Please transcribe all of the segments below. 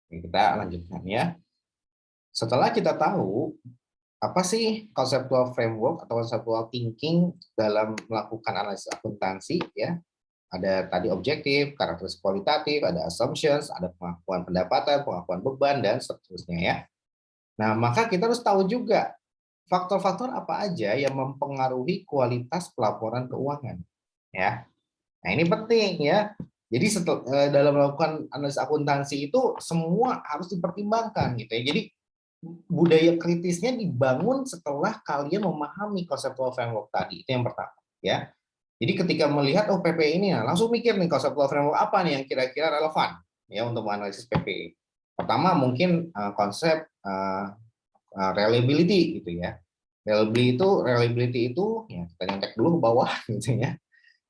Oke, kita lanjutkan ya. Setelah kita tahu apa sih conceptual framework atau conceptual thinking dalam melakukan analisis akuntansi ya. Ada tadi objektif, karakteristik kualitatif, ada assumptions, ada pengakuan pendapatan, pengakuan beban dan seterusnya ya. Nah, maka kita harus tahu juga faktor-faktor apa aja yang mempengaruhi kualitas pelaporan keuangan ya. Nah, ini penting ya. Jadi dalam melakukan analisis akuntansi itu semua harus dipertimbangkan gitu ya. Jadi budaya kritisnya dibangun setelah kalian memahami conceptual framework tadi. Itu yang pertama ya. Jadi ketika melihat oh PPI ini, nah, langsung mikir nih conceptual framework apa nih yang kira-kira relevan ya untuk menganalisis PPI. Pertama mungkin konsep reliability gitu ya. Reliability itu ya kita nyontek dulu ke bawah gitu ya.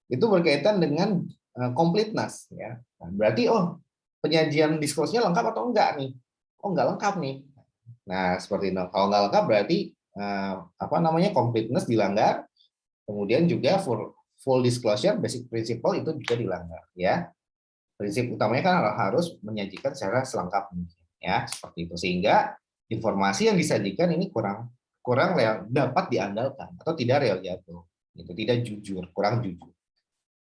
Itu berkaitan dengan completeness ya. Nah, berarti oh penyajian diskursusnya lengkap atau enggak nih? Oh enggak lengkap nih. Nah, seperti itu. Kalau nggak lengkap berarti apa namanya completeness dilanggar, kemudian juga full disclosure basic principle itu juga dilanggar ya. Prinsip utamanya kan harus menyajikan secara selengkap mungkin ya, seperti itu. Sehingga informasi yang disajikan ini kurang kurang dapat diandalkan atau tidak reliable. Itu tidak jujur, kurang jujur.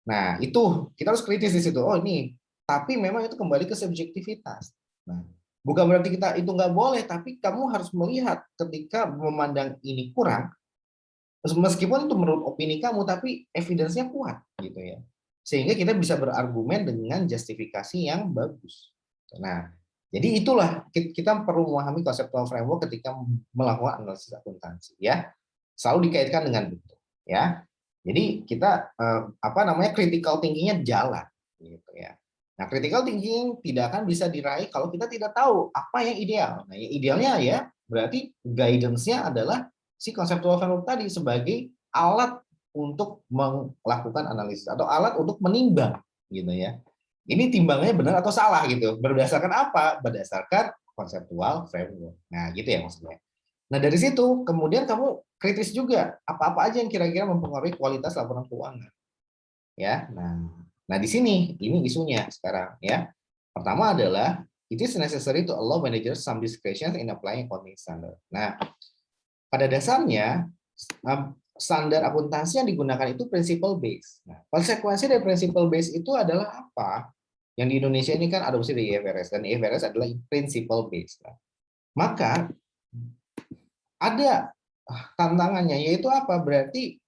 Nah, itu kita harus kritis di situ. Oh, ini tapi memang itu kembali ke subjektivitas. Nah, bukan berarti kita itu nggak boleh, tapi kamu harus melihat ketika memandang ini kurang, meskipun itu menurut opini kamu, tapi evidence-nya kuat gitu ya. Sehingga kita bisa berargumen dengan justifikasi yang bagus. Nah, jadi itulah kita perlu memahami conceptual framework ketika melakukan analisis akuntansi ya. Selalu dikaitkan dengan itu ya. Jadi kita apa namanya critical thinking-nya jalan gitu ya. Nah, critical thinking tidak akan bisa diraih kalau kita tidak tahu apa yang ideal. Nah, yang idealnya ya berarti guidance-nya adalah si conceptual framework tadi sebagai alat untuk melakukan analisis atau alat untuk menimbang gitu ya. Ini timbangnya benar atau salah gitu. Berdasarkan apa? Berdasarkan conceptual framework. Nah, gitu ya maksudnya. Nah, dari situ kemudian kamu kritis juga apa-apa aja yang kira-kira mempengaruhi kualitas laporan keuangan. Ya. Nah, di sini ini isunya sekarang ya. Pertama adalah it is necessary to allow managers some discretion in applying accounting standard. Nah, pada dasarnya standar akuntansi yang digunakan itu principle based. Nah, konsekuensi dari principle based itu adalah apa? Yang di Indonesia ini kan adopsi dari IFRS dan IFRS adalah principle based. Nah, maka ada tantangannya yaitu apa? Berarti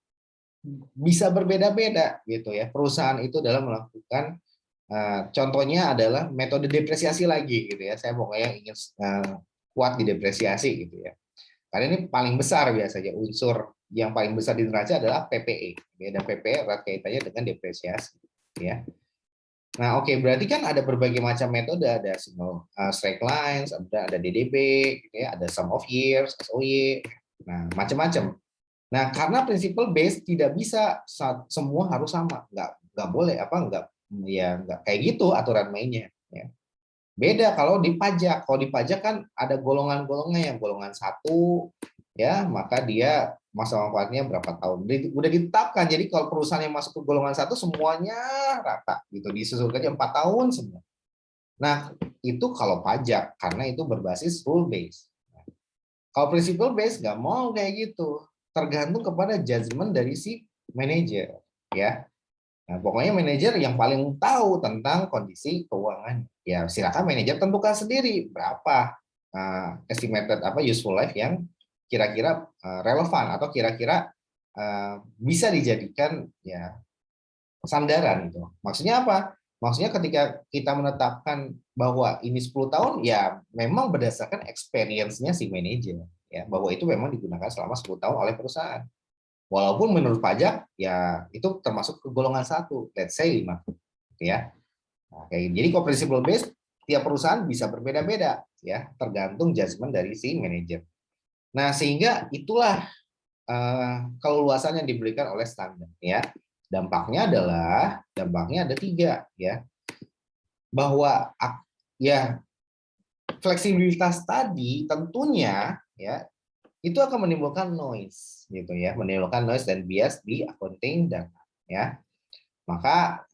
bisa berbeda-beda gitu ya. Perusahaan itu dalam melakukan contohnya adalah metode depresiasi lagi gitu ya. Saya pokoknya ingin kuat di depresiasi gitu ya. Karena ini paling besar biasanya unsur yang paling besar di neraca adalah PPE. Dan PPE erat kaitannya dengan depresiasi. Ya. Nah, oke, berarti kan ada berbagai macam metode, ada single straight lines, ada DDB, gitu ya, ada sum of years, SOY, nah macam-macam. Nah, karena principle base tidak bisa semua harus sama, nggak boleh apa nggak kayak gitu aturan mainnya. Ya. Beda kalau di pajak. Kalau di pajak kan ada golongan-golongan yang golongan satu, ya maka dia masa manfaatnya berapa tahun. Udah ditetapkan. Jadi kalau perusahaan yang masuk ke golongan satu semuanya rata, gitu disusulkannya 4 tahun semua. Nah itu kalau pajak karena itu berbasis rule base. Kalau principle base nggak mau kayak gitu. Tergantung kepada judgement dari si manajer, ya. Nah, pokoknya manajer yang paling tahu tentang kondisi keuangan. Ya, silakan manajer tentukan sendiri berapa estimated apa useful life yang kira-kira relevan atau kira-kira bisa dijadikan ya sandaran itu. Maksudnya apa? Maksudnya ketika kita menetapkan bahwa ini 10 tahun ya memang berdasarkan experience-nya si manajer ya bahwa itu memang digunakan selama 10 tahun oleh perusahaan. Walaupun menurut pajak ya itu termasuk ke golongan satu, let's say 5, gitu ya. Nah, jadi kalau principle based tiap perusahaan bisa berbeda-beda ya, tergantung judgement dari si manajer. Nah, sehingga itulah keluasan yang diberikan oleh standar ya. Dampaknya ada 3 ya. Bahwa ya fleksibilitas tadi tentunya ya itu akan menimbulkan noise gitu ya, menimbulkan noise dan bias di accounting data ya. Maka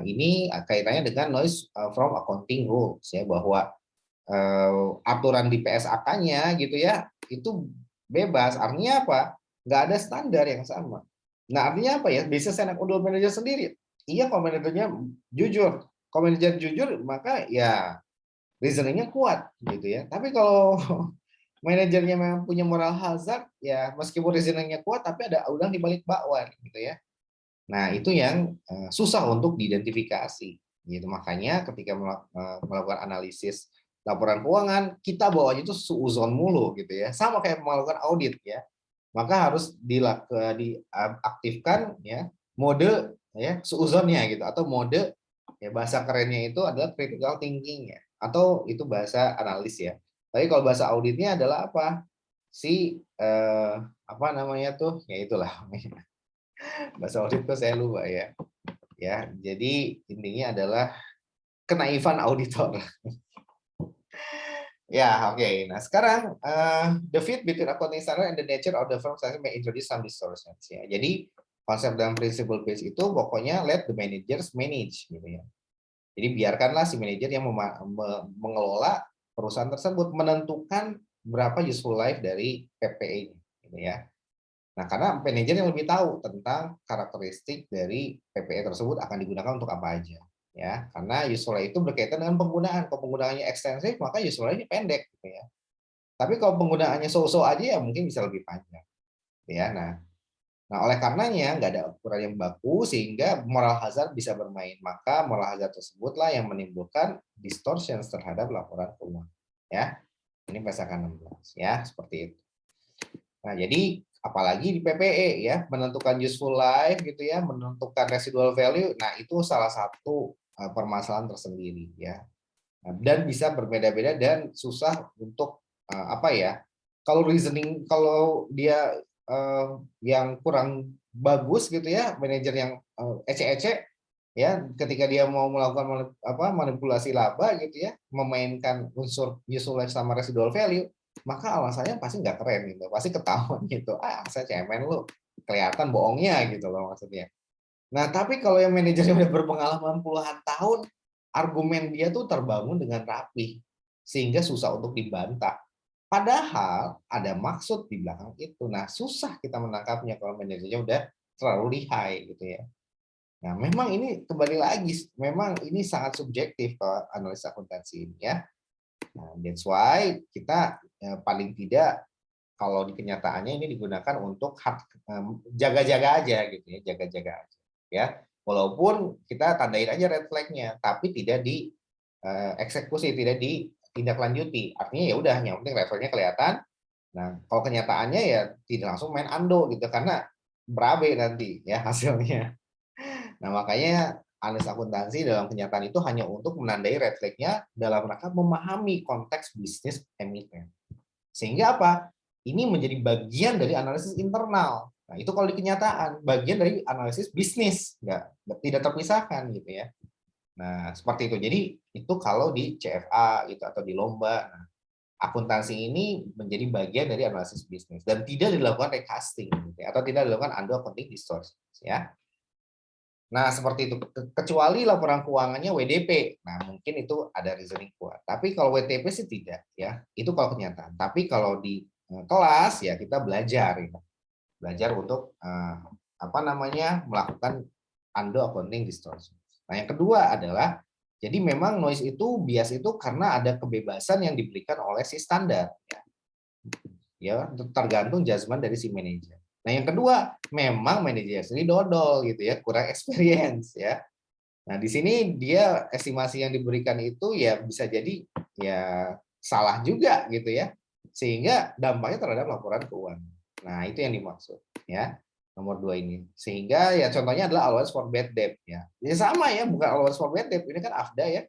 ini kaitannya dengan noise from accounting rules ya bahwa aturan di PSAK-nya gitu ya, itu bebas. Artinya apa? Nggak ada standar yang sama. Nah, artinya apa ya? Bisa saya udah manajer sendiri. Iya, kalau manajernya jujur. Kalau manajer jujur, maka ya reasoningnya kuat gitu ya. Tapi kalau manajernya memang punya moral hazard, ya meskipun reasoningnya kuat, tapi ada udang di balik bakwan gitu ya. Nah, itu yang susah untuk diidentifikasi. Gitu. Makanya ketika melakukan analisis laporan keuangan, kita bawanya itu suuzon mulu gitu ya. Sama kayak melakukan audit ya. Maka harus diaktifkan ya mode ya suuzonnya gitu atau mode ya bahasa kerennya itu adalah critical thinking ya atau itu bahasa analis ya. Tapi kalau bahasa auditnya adalah apa? Si apa namanya tuh? Ya itulah bahasa audit tuh saya lupa ya. Ya, jadi intinya adalah kenaifan auditor. Ya, oke. Nah, sekarang the fit between accounting standard and the nature of the firm may introduce some distortions ya. Jadi konsep dalam principle base itu pokoknya let the managers manage gitu ya. Jadi biarkanlah si manajer yang mengelola perusahaan tersebut menentukan berapa useful life dari PPE gitu ya. Nah, karena manajer yang lebih tahu tentang karakteristik dari PPE tersebut akan digunakan untuk apa aja ya, karena useful life itu berkaitan dengan penggunaan. Kalau penggunaannya ekstensif maka useful life-nya pendek gitu ya. Tapi kalau penggunaannya so-so aja ya mungkin bisa lebih panjang ya. Nah, oleh karenanya nggak ada ukuran yang baku sehingga moral hazard bisa bermain. Maka moral hazard tersebutlah yang menimbulkan distortions terhadap laporan keuangan ya. Ini pasakan 16 ya, seperti itu. Nah, jadi apalagi di PPE ya, menentukan useful life gitu ya, menentukan residual value. Nah, itu salah satu permasalahan tersendiri ya. Nah, dan bisa berbeda-beda dan susah untuk apa ya? Kalau reasoning kalau dia yang kurang bagus gitu ya, manajer yang ece-ece ya, ketika dia mau melakukan manipulasi laba gitu ya, memainkan unsur useful life sama residual value, maka alasannya pasti nggak keren gitu, pasti ketahuan gitu. Ah, saya cemen lu, kelihatan bohongnya gitu loh maksudnya. Nah, tapi kalau yang manajernya udah berpengalaman puluhan tahun, argumen dia tuh terbangun dengan rapi, sehingga susah untuk dibantah. Padahal ada maksud di belakang itu. Nah, susah kita menangkapnya kalau manajernya udah terlalu lihai gitu ya. Nah, memang ini kembali lagi, memang ini sangat subjektif kalau analis akuntansi ini ya. Nah, that's why kita paling tidak kalau di kenyataannya ini digunakan untuk jaga-jaga aja gitu ya, jaga-jaga aja ya. Walaupun kita tandain aja red flag-nya, tapi tidak di eksekusi, tidak ditindaklanjuti. Artinya ya udah, yang penting red flag-nya kelihatan. Nah, kalau kenyataannya ya tidak langsung main ando gitu karena berabe nanti ya hasilnya. Nah, makanya analis akuntansi dalam kenyataan itu hanya untuk menandai red flag-nya dalam rangka memahami konteks bisnis emiten. Sehingga apa? Ini menjadi bagian dari analisis internal. Nah, itu kalau di kenyataan, bagian dari analisis bisnis, tidak terpisahkan gitu ya. Nah, seperti itu. Jadi, itu kalau di CFA gitu atau di lomba. Nah, akuntansi ini menjadi bagian dari analisis bisnis dan tidak dilakukan recasting gitu ya, atau tidak dilakukan undo accounting distortion ya. Nah, seperti itu. Kecuali laporan keuangannya WDP. Nah, mungkin itu ada reasoning kuat. Tapi kalau WTP sih tidak, ya. Itu kalau kenyataan. Tapi kalau di kelas ya kita belajar, ya. Belajar untuk apa namanya melakukan undo accounting distortion. Nah, yang kedua adalah jadi memang noise itu bias itu karena ada kebebasan yang diberikan oleh si standar, ya. Ya, tergantung judgement dari si manajer. Nah, yang kedua, memang manajer sendiri dodol gitu ya, kurang experience ya. Nah, di sini dia estimasi yang diberikan itu ya bisa jadi ya salah juga gitu ya. Sehingga dampaknya terhadap laporan keuangan. Nah, itu yang dimaksud ya. Nomor 2 ini. Sehingga ya contohnya adalah allowance for bad debt ya. Ya sama ya, bukan allowance for bad debt, ini kan AFDA ya.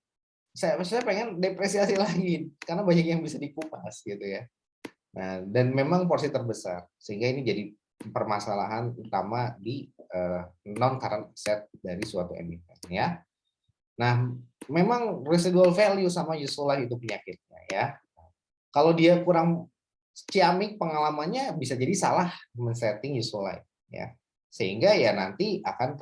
Saya pengen depresiasi lagi karena banyak yang bisa dikupas gitu ya. Nah, dan memang porsi terbesar, sehingga ini jadi permasalahan utama di non current asset dari suatu emiten ya. Nah, memang residual value sama useful life itu penyakitnya ya. Kalau dia kurang ciamik pengalamannya bisa jadi salah men-setting useful life ya. Sehingga ya nanti akan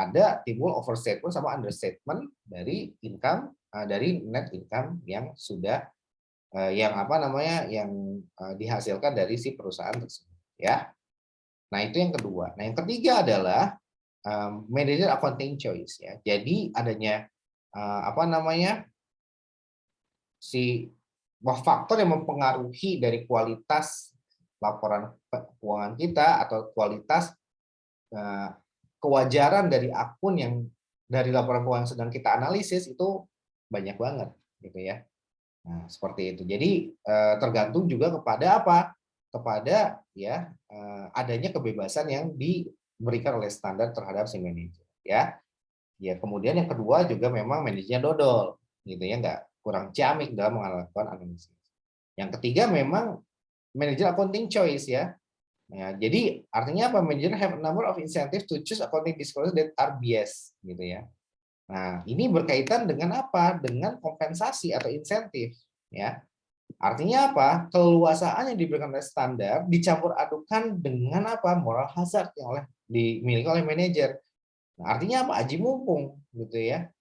ada timbul overstatement sama understatement dari income dari net income yang sudah yang apa namanya yang dihasilkan dari si perusahaan tersebut ya. Nah, itu yang kedua. Nah, yang ketiga adalah manager accounting choice ya. Jadi adanya apa namanya si faktor yang mempengaruhi dari kualitas laporan keuangan kita atau kualitas kewajaran dari akun yang dari laporan keuangan sedang kita analisis itu banyak banget gitu ya. Nah, seperti itu. Jadi tergantung juga kepada apa? Kepada ya adanya kebebasan yang diberikan oleh standar terhadap si manajer ya. Ya, kemudian yang kedua juga memang manajernya dodol gitu ya, nggak kurang ciamik dalam melakukan analisis. Yang ketiga memang manager accounting choice ya. Ya, jadi artinya apa? Manager have a number of incentives to choose accounting disclosure that are biased gitu ya. Nah, ini berkaitan dengan apa? Dengan kompensasi atau insentif ya. Artinya apa? Keleluasaan yang diberikan oleh standar dicampur adukan dengan apa? Moral hazard yang dimiliki oleh manajer. Nah, artinya apa? Aji mumpung gitu ya.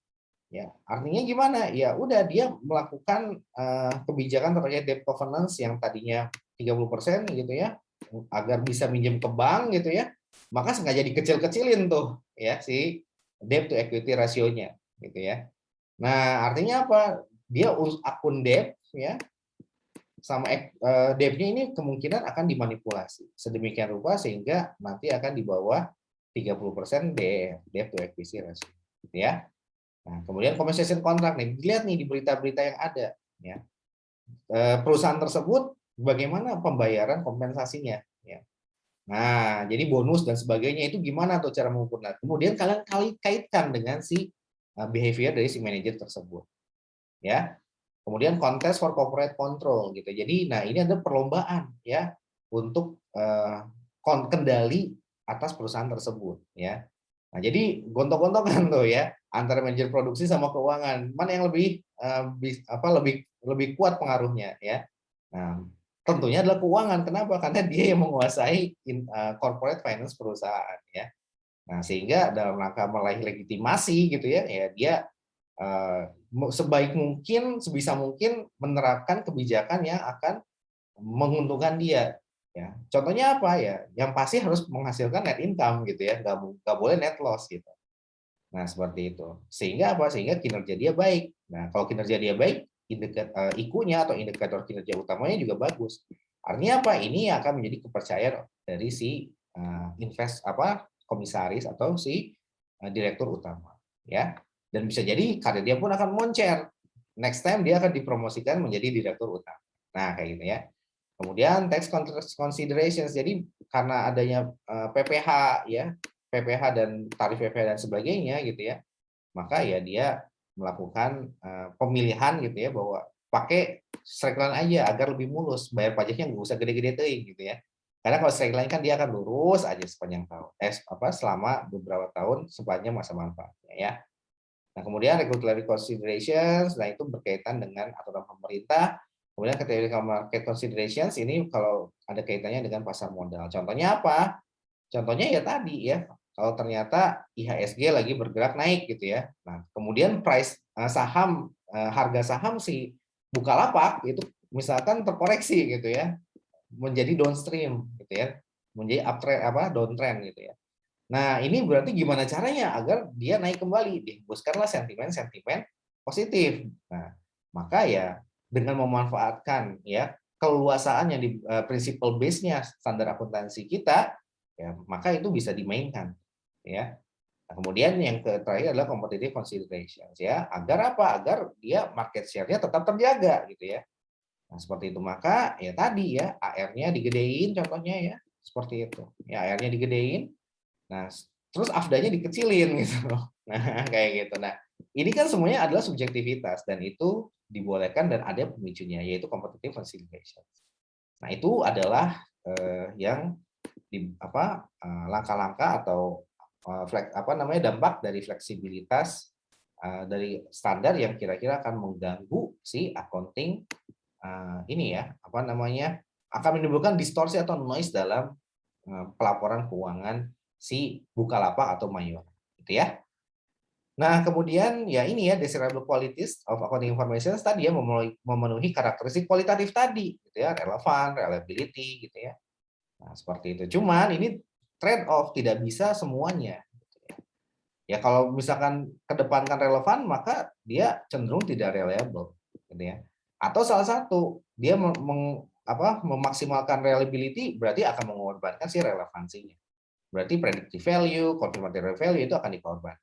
Ya, artinya gimana? Ya udah dia melakukan kebijakan terkait debt covenants yang tadinya 30% gitu ya, agar bisa minjem ke bank gitu ya. Maka sengaja dikecil-kecilin tuh ya si debt to equity rasionya gitu ya. Nah, artinya apa? Dia akun debt ya sama debt-nya ini kemungkinan akan dimanipulasi sedemikian rupa sehingga nanti akan di bawah 30% debt to equity ratio gitu ya. Nah, kemudian compensation contract nih, dilihat nih di berita-berita yang ada ya. Perusahaan tersebut bagaimana pembayaran kompensasinya ya. Nah, jadi bonus dan sebagainya itu gimana tuh cara mengukur. Nah, kemudian kalian kaitkan dengan si behavior dari si manajer tersebut ya. Kemudian contest for corporate control gitu. Jadi nah ini ada perlombaan ya untuk kendali atas perusahaan tersebut ya. Nah, jadi gontok-gontokan tuh ya antara manajer produksi sama keuangan. Mana yang lebih lebih kuat pengaruhnya ya. Nah, tentunya adalah keuangan. Kenapa? Karena dia yang menguasai corporate finance perusahaan ya. Nah, sehingga dalam rangka meraih legitimasi gitu ya, ya dia sebaik mungkin, sebisa mungkin menerapkan kebijakan yang akan menguntungkan dia. Ya, contohnya apa ya? Yang pasti harus menghasilkan net income gitu ya, nggak boleh net loss gitu. Nah seperti itu. Sehingga apa? Sehingga kinerja dia baik. Nah kalau kinerja dia baik, IKU-nya atau indikator kinerja utamanya juga bagus. Artinya apa? Ini akan menjadi kepercayaan dari si komisaris atau si direktur utama, ya. Dan bisa jadi karir dia pun akan moncer. Next time dia akan dipromosikan menjadi direktur utama. Nah kayak gitu ya. Kemudian tax considerations. Jadi karena adanya PPh ya, PPh dan tarif PPh dan sebagainya gitu ya, maka ya dia melakukan pemilihan gitu ya bahwa pakai straight line aja agar lebih mulus, bayar pajaknya nggak usah gede-gede gitu ya. Karena kalau straight line kan dia akan lurus aja sepanjang tahun, selama beberapa tahun sepanjang masa manfaatnya ya. Nah, kemudian regulatory considerations, nah itu berkaitan dengan aturan pemerintah. Kemudian categorical market considerations ini kalau ada kaitannya dengan pasar modal. Contohnya apa? Contohnya ya tadi ya, kalau ternyata IHSG lagi bergerak naik gitu ya. Nah, kemudian price harga saham si Bukalapak itu misalkan terkoreksi gitu ya, menjadi downstream gitu ya, menjadi uptrend downtrend gitu ya. Nah, ini berarti gimana caranya agar dia naik kembali? Dihembuskanlah sentimen-sentimen positif. Nah, maka ya dengan memanfaatkan ya keleluasaan yang di principle base-nya standar akuntansi kita, ya maka itu bisa dimainkan, ya. Nah, kemudian yang terakhir adalah competitive considerations ya, agar apa? Agar dia market share-nya tetap terjaga gitu ya. Nah, seperti itu maka ya tadi ya AR-nya digedein contohnya ya, seperti itu. Ya AR-nya digedein. Nah, terus afdanya dikecilin gitu loh. Nah, kayak gitu. Nah, ini kan semuanya adalah subjektivitas dan itu dibolehkan dan ada pemicunya yaitu competitive consideration. Nah, itu adalah yang langkah-langkah atau dampak dari fleksibilitas dari standar yang kira-kira akan mengganggu si accounting ini ya, akan menimbulkan distorsi atau noise dalam pelaporan keuangan si Bukalapak atau Mayora, gitu ya. Nah, kemudian ya ini ya desirable qualities of accounting information tadi ya memenuhi karakteristik kualitatif tadi gitu ya, relevan, reliability gitu ya. Nah, seperti itu. Cuman ini trade off, tidak bisa semuanya gitu ya. Ya kalau misalkan kedepankan relevan maka dia cenderung tidak reliable gitu ya. Atau salah satu dia memaksimalkan reliability berarti akan mengorbankan si relevansinya. Berarti predictive value, confirmatory value itu akan dikorban.